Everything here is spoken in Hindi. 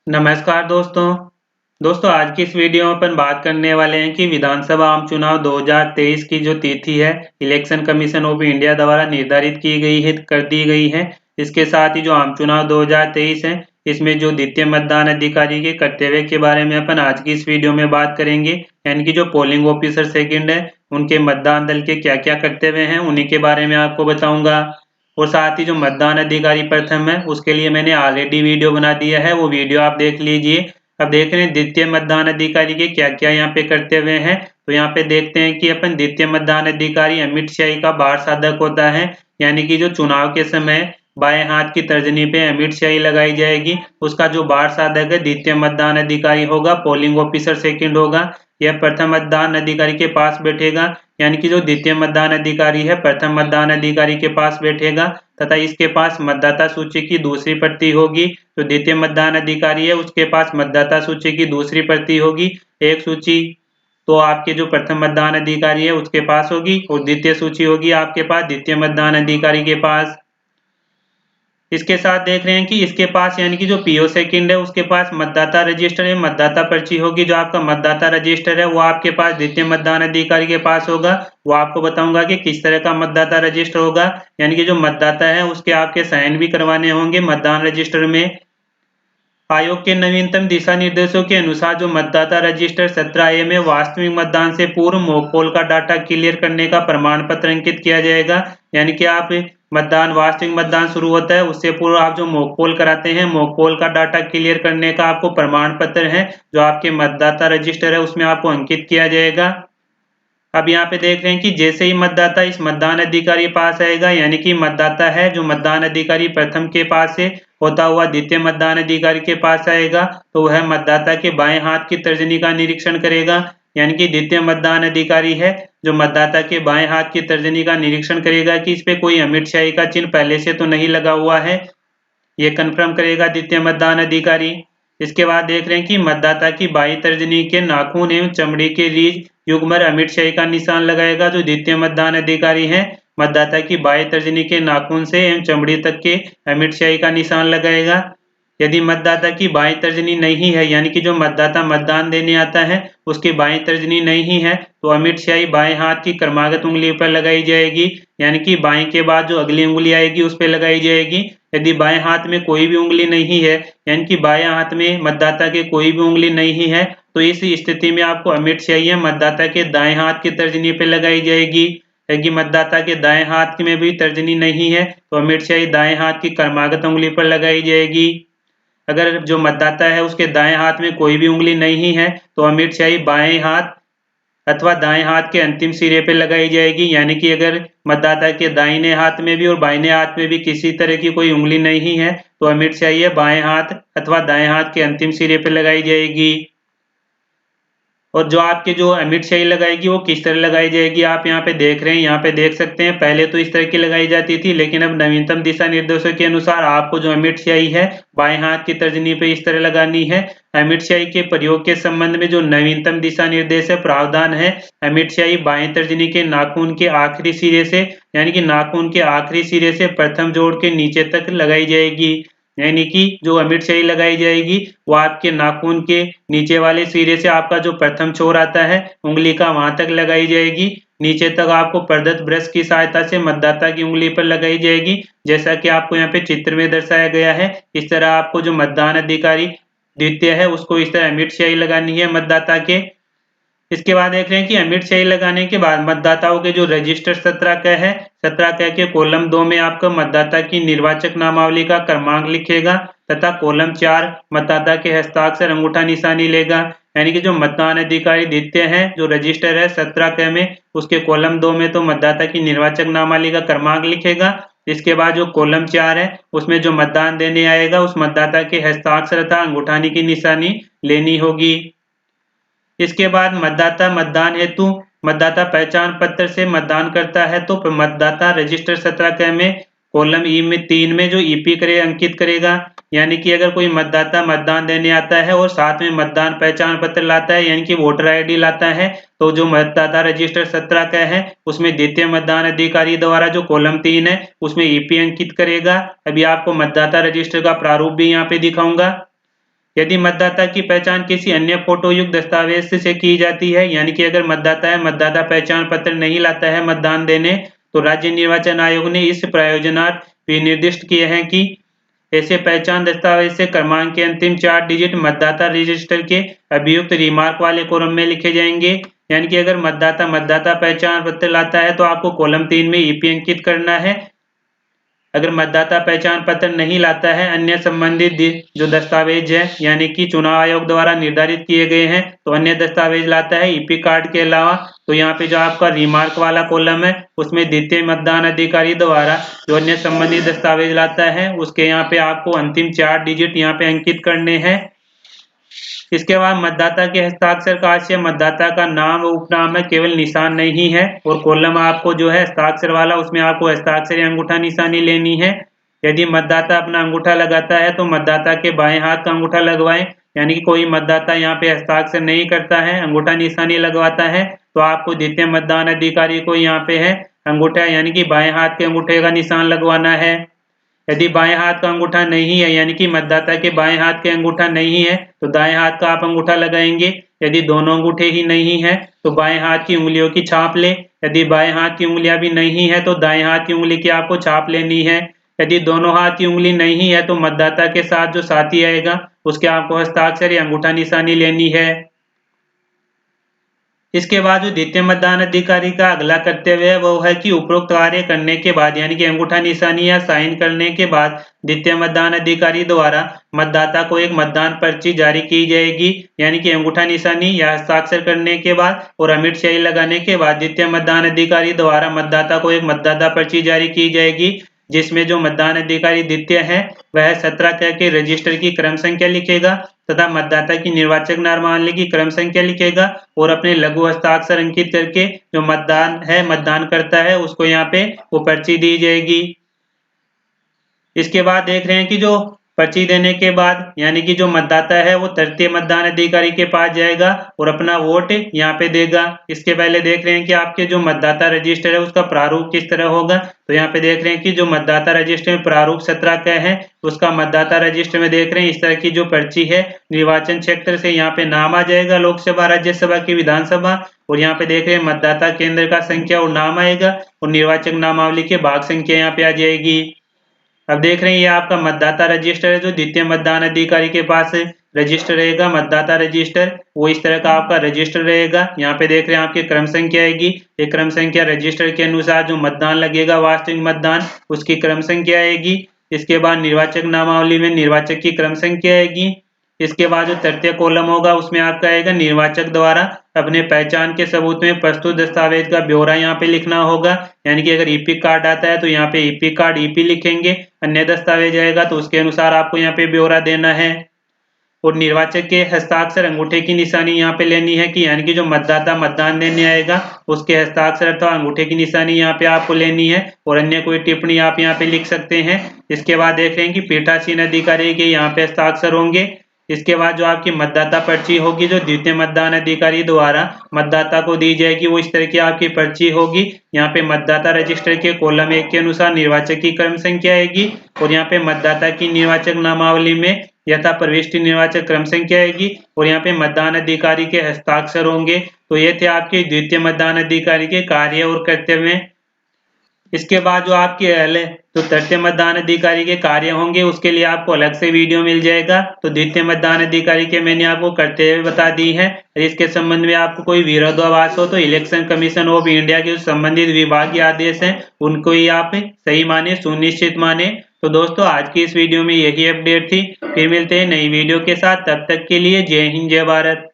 नमस्कार दोस्तों आज की इस वीडियो में अपन बात करने वाले हैं कि विधानसभा आम चुनाव 2023 की जो तिथि है इलेक्शन कमीशन ऑफ इंडिया द्वारा निर्धारित की गई है कर दी गई है। इसके साथ ही जो आम चुनाव 2023 है इसमें जो द्वितीय मतदान अधिकारी के कर्तव्य के बारे में अपन आज की इस वीडियो में बात करेंगे। यानी कि जो पोलिंग ऑफिसर सेकंड है उनके मतदान दल के क्या क्या कर्तव्य हैं उन्हीं के बारे में आपको बताऊंगा। और साथ ही जो मतदान अधिकारी प्रथम है उसके लिए मैंने ऑलरेडी वीडियो बना दिया है, वो वीडियो आप देख लीजिए। अब देख रहे हैं द्वितीय मतदान अधिकारी के क्या क्या यहाँ पे कर्तव्य हैं। तो यहाँ पे देखते हैं कि अपन द्वितीय मतदान अधिकारी अमिट शाही का बार साधक होता है। यानी कि जो चुनाव के समय बाएं हाथ की तर्जनी पे अमिट शाही लगाई जाएगी, उसका जो बार साधक है द्वितीय मतदान अधिकारी होगा, पोलिंग ऑफिसर सेकंड होगा। यह प्रथम मतदान अधिकारी के पास बैठेगा। यानी कि जो द्वितीय मतदान अधिकारी है प्रथम मतदान अधिकारी के पास बैठेगा तथा इसके पास मतदाता सूची की दूसरी प्रति होगी। जो द्वितीय मतदान अधिकारी है उसके पास मतदाता सूची की दूसरी प्रति होगी। एक सूची तो आपके जो प्रथम मतदान अधिकारी है उसके पास होगी और द्वितीय सूची होगी आपके पास द्वितीय मतदान अधिकारी के पास। इसके साथ देख रहे हैं कि इसके पास यानी कि जो पीओ सेकंड है उसके पास मतदाता रजिस्टर है, मतदाता पर्ची होगी। जो आपका मतदाता रजिस्टर है वो आपके पास द्वितीय मतदान अधिकारी के पास होगा। वो आपको बताऊंगा कि किस तरह का मतदाता रजिस्टर होगा। यानी कि जो मतदाता है उसके आपके साइन भी करवाने होंगे मतदान रजिस्टर में। आयोग के नवीनतम दिशा निर्देशों के अनुसार जो मतदाता रजिस्टर 17A में वास्तविक मतदान से पूर्व मॉक पोल का डाटा क्लियर करने का प्रमाण पत्र अंकित किया जाएगा। यानी कि आप वास्तविक मतदान शुरू होता है उससे पूर्व आप जो मॉक पोल कराते हैं, मॉक पोल का डाटा क्लियर करने का आपको प्रमाण पत्र है जो आपके मतदाता रजिस्टर है उसमें आपको अंकित किया जाएगा। अब यहाँ पे देख रहे हैं कि जैसे ही मतदाता इस मतदान अधिकारी पास आएगा, यानी कि मतदाता है जो मतदान अधिकारी प्रथम के पास से होता हुआ द्वितीय मतदान अधिकारी के पास आएगा, तो वह मतदाता के बाएं हाथ की तर्जनी का निरीक्षण करेगा। यानी कि द्वितीय मतदान अधिकारी है जो मतदाता के बाएं हाथ की तर्जनी का निरीक्षण करेगा कि इस पे कोई अमिट शाही का चिन्ह पहले से तो नहीं लगा हुआ है, ये कन्फर्म करेगा द्वितीय मतदान अधिकारी। इसके बाद देख रहे हैं कि मतदाता की बाई तर्जनी के नाखून एवं चमड़ी के रीढ़ युग्मर अमिट शाही का निशान लगाएगा। जो द्वितीय मतदान अधिकारी है मतदाता की बाई तर्जनी के नाखून से एवं चमड़ी तक के अमिट शाही का निशान लगाएगा। यदि मतदाता की बाई तर्जनी नहीं है, यानी कि जो मतदाता मतदान देने आता है उसकी बाई तर्जनी नहीं है, तो अमिट शाही बाएं हाथ की क्रमागत उंगली पर लगाई जाएगी। यानी कि बाएं के बाद जो अगली उंगली आएगी उस पर लगाई जाएगी। यदि बाएं हाथ में कोई भी उंगली नहीं है, यानी कि बाएं हाथ में मतदाता के कोई भी उंगली नहीं है, तो इस स्थिति में आपको अमिट शाही मतदाता के दाएं हाथ की तर्जनी पे लगाई जाएगी। यदि मतदाता के दाएं हाथ में भी तर्जनी नहीं है तो अमिट शाही दाएं हाथ की क्रमागत उंगली पर लगाई जाएगी। अगर जो मतदाता है उसके दाएं हाथ में कोई भी उंगली नहीं है तो अमिट शाही बाएं हाथ अथवा दाएं हाथ के अंतिम सिरे पे लगाई जाएगी। यानी कि अगर मतदाता के दाहिने हाथ में भी और बाइने हाथ में भी किसी तरह की कोई उंगली नहीं है तो अमिट शाही बाएं हाथ अथवा दाएं हाथ के अंतिम सिरे पे लगाई जाएगी। और जो आपके जो अमिट शाही लगाएगी वो किस तरह लगाई जाएगी आप यहाँ पे देख रहे हैं, यहाँ पे देख सकते हैं। पहले तो इस तरह की लगाई जाती थी, लेकिन अब नवीनतम दिशा निर्देशों के अनुसार आपको जो अमिट शाही है बाएं हाथ की तर्जनी पे इस तरह लगानी है। अमिट शाही के प्रयोग के संबंध में जो नवीनतम दिशा निर्देश है प्रावधान है, अमिट शाही बाएं तर्जनी के नाखून के आखिरी सिरे से, यानी कि नाखून के आखिरी सिरे से प्रथम जोड़ के नीचे तक लगाई जाएगी। यानी कि जो अमिट शाही लगाई जाएगी वो आपके नाखून के नीचे वाले सिरे से आपका जो प्रथम छोर आता है उंगली का वहां तक लगाई जाएगी। नीचे तक आपको प्रदत्त ब्रश की सहायता से मतदाता की उंगली पर लगाई जाएगी, जैसा कि आपको यहाँ पे चित्र में दर्शाया गया है। इस तरह आपको जो मतदान अधिकारी द्वितीय है उसको इस तरह अमिट शाही लगानी है मतदाता के। इसके बाद देख रहे हैं कि अमिट शाही लगाने के बाद मतदाताओं के जो रजिस्टर 17K है, 17K के कॉलम 2 में आपका मतदाता की निर्वाचक नामावली का क्रमांक लिखेगा तथा कॉलम 4 मतदाता के हस्ताक्षर अंगूठा निशानी लेगा। यानी कि जो मतदान अधिकारी द्वितीय है जो रजिस्टर है 17K में, उसके कॉलम 2 में तो मतदाता की निर्वाचक नामावली का क्रमांक लिखेगा। इसके बाद जो कॉलम 4 है उसमें जो मतदान देने आएगा उस मतदाता के हस्ताक्षर तथा अंगूठानी की निशानी लेनी होगी। इसके बाद मतदाता मतदान हेतु मतदाता पहचान पत्र से मतदान करता है तो मतदाता रजिस्टर 17K में कॉलम ई में 3 में जो ईपी करे अंकित करेगा। यानी कि अगर कोई मतदाता मतदान देने आता है और साथ में मतदान पहचान पत्र लाता है, यानी कि वोटर आईडी लाता है, तो जो मतदाता रजिस्टर 17K है उसमें द्वितीय मतदान अधिकारी द्वारा जो कॉलम 3 है उसमें ईपी अंकित करेगा। अभी आपको मतदाता रजिस्टर का प्रारूप भी यहाँ पे दिखाऊंगा। यदि मतदाता की पहचान किसी अन्य फोटो युक्त दस्तावेज से की जाती है, यानी कि अगर मतदाता पहचान पत्र नहीं लाता है मतदान देने, तो राज्य निर्वाचन आयोग ने इस प्रयोजनार्थ विनिर्दिष्ट किए हैं कि ऐसे पहचान दस्तावेज से क्रमांक के अंतिम 4 डिजिट मतदाता रजिस्टर के अभियुक्त रिमार्क वाले कॉलम में लिखे जाएंगे। यानी कि अगर मतदाता पहचान पत्र लाता है तो आपको कॉलम 3 में ईपी अंकित करना है। अगर मतदाता पहचान पत्र नहीं लाता है, अन्य संबंधित जो दस्तावेज है यानी कि चुनाव आयोग द्वारा निर्धारित किए गए हैं, तो अन्य दस्तावेज लाता है ईपी कार्ड के अलावा, तो यहाँ पे जो आपका रिमार्क वाला कॉलम है उसमें द्वितीय मतदान अधिकारी द्वारा जो अन्य संबंधित दस्तावेज लाता है उसके यहाँ पे आपको अंतिम 4 डिजिट यहाँ पे अंकित करने हैं। इसके बाद मतदाता के हस्ताक्षर का आशय मतदाता का नाम व उपनाम है, केवल निशान नहीं है। और कॉलम आपको जो है हस्ताक्षर वाला उसमें आपको हस्ताक्षर या अंगूठा निशानी लेनी है। यदि मतदाता अपना अंगूठा लगाता है तो मतदाता के बाएं हाथ का अंगूठा लगवाएं, यानी कि कोई मतदाता यहाँ पे हस्ताक्षर नहीं करता है, अंगूठा निशानी लगवाता है, तो आपको द्वितीय मतदान अधिकारी को यहाँ पे है अंगूठा यानी कि बाएं हाथ के अंगूठे का निशान लगवाना है। यदि बाएं हाथ का अंगूठा नहीं है, यानी कि मतदाता के बाएं हाथ के अंगूठा नहीं है, तो दाएं हाथ का आप अंगूठा लगाएंगे। यदि दोनों अंगूठे ही नहीं है तो बाएं हाथ की उंगलियों की छाप ले। यदि बाएं हाथ की उंगलियां भी नहीं है तो दाएं हाथ की उंगली की आपको छाप लेनी है। यदि दोनों हाथ की उंगली नहीं है तो मतदाता के साथ जो साथी आएगा उसके आपको हस्ताक्षर या अंगूठा निशानी लेनी है। इसके बाद जो द्वितीय मतदान अधिकारी का अगला कर्तव्य है वो है कि उपरोक्त कार्य करने के बाद यानी कि अंगूठा निशानी या साइन करने के बाद द्वितीय मतदान अधिकारी द्वारा मतदाता को एक मतदान पर्ची जारी की जाएगी। यानी कि अंगूठा निशानी या हस्ताक्षर करने के बाद और अमिट स्याही लगाने के बाद द्वितीय मतदान अधिकारी द्वारा मतदाता को एक मतदाता पर्ची जारी की जाएगी, जिसमें जो मतदान अधिकारी द्वितीय है वह 17 के रजिस्टर की क्रम संख्या लिखेगा तथा मतदाता की निर्वाचक नामावली की क्रम संख्या लिखेगा और अपने लघु हस्ताक्षर अंकित करके जो मतदान करता है उसको यहाँ पे वो पर्ची दी जाएगी। इसके बाद देख रहे हैं कि जो पर्ची देने के बाद यानी कि जो मतदाता है वो तृतीय मतदान अधिकारी के पास जाएगा और अपना वोट यहाँ पे देगा। इसके पहले देख रहे हैं कि आपके जो मतदाता रजिस्टर है उसका प्रारूप किस तरह होगा। तो यहाँ पे देख रहे हैं कि जो मतदाता रजिस्टर में प्रारूप 17 का है उसका मतदाता रजिस्टर में देख रहे हैं इस तरह की जो पर्ची है निर्वाचन क्षेत्र से यहाँ पे नाम आ जाएगा, लोकसभा राज्यसभा की विधानसभा, और यहाँ पे देख रहे हैं मतदाता केंद्र का संख्या और नाम आएगा और निर्वाचक नामावली के भाग संख्या यहाँ पे आ जाएगी। अब देख रहे हैं ये आपका मतदाता रजिस्टर है जो द्वितीय मतदान अधिकारी के पास रजिस्टर रहेगा। मतदाता रजिस्टर वो इस तरह का आपका रजिस्टर रहेगा। यहाँ पे देख रहे हैं आपकी क्रम संख्या आएगी, ये क्रम संख्या रजिस्टर के अनुसार जो मतदान लगेगा वास्तविक मतदान उसकी क्रम संख्या आएगी। इसके बाद निर्वाचक नामावली में निर्वाचक की क्रम संख्या आएगी। इसके बाद जो तृतीय कॉलम होगा उसमें आपका आएगा निर्वाचक द्वारा अपने पहचान के सबूत में प्रस्तुत दस्तावेज का ब्यौरा यहाँ पे लिखना होगा। यानी कि अगर ईपी कार्ड आता है तो यहाँ पे ईपी कार्ड ईपी लिखेंगे, अन्य दस्तावेज आएगा तो उसके अनुसार आपको यहाँ पे ब्यौरा देना है। और निर्वाचक के हस्ताक्षर अंगूठे की निशानी यहाँ पे लेनी है कि यानी कि जो मतदाता मतदान देने आएगा उसके हस्ताक्षर अथवा अंगूठे की निशानी यहाँ पे आपको लेनी है और अन्य कोई टिप्पणी आप यहाँ पे लिख सकते हैं। इसके बाद देख रहे हैं कि पीठासीन अधिकारी के यहाँ पे हस्ताक्षर होंगे। इसके बाद जो आपकी मतदाता पर्ची होगी जो द्वितीय मतदान अधिकारी द्वारा मतदाता को दी जाएगी वो इस तरह की आपकी पर्ची होगी। यहाँ पे मतदाता रजिस्टर के कॉलम 1 के अनुसार निर्वाचक की क्रम संख्या आएगी और यहाँ पे मतदाता की निर्वाचक नामावली में यथा प्रविष्टि निर्वाचक क्रम संख्या आएगी और यहाँ पे मतदान अधिकारी के हस्ताक्षर होंगे। तो ये थे आपके द्वितीय मतदान अधिकारी के कार्य और कर्तव्य। इसके बाद जो आपके तो तृतीय मतदान अधिकारी के कार्य होंगे उसके लिए आपको अलग से वीडियो मिल जाएगा। तो द्वितीय मतदान अधिकारी के मैंने आपको कर्तव्य बता दी है। इसके संबंध में आपको कोई विरोधाभास हो तो इलेक्शन कमीशन ऑफ इंडिया के संबंधित विभागीय आदेश हैं उनको ही आप सही माने, सुनिश्चित माने। तो दोस्तों आज की इस वीडियो में यही अपडेट थी। फिर मिलते हैं नई वीडियो के साथ, तब तक के लिए जय हिंद जय भारत।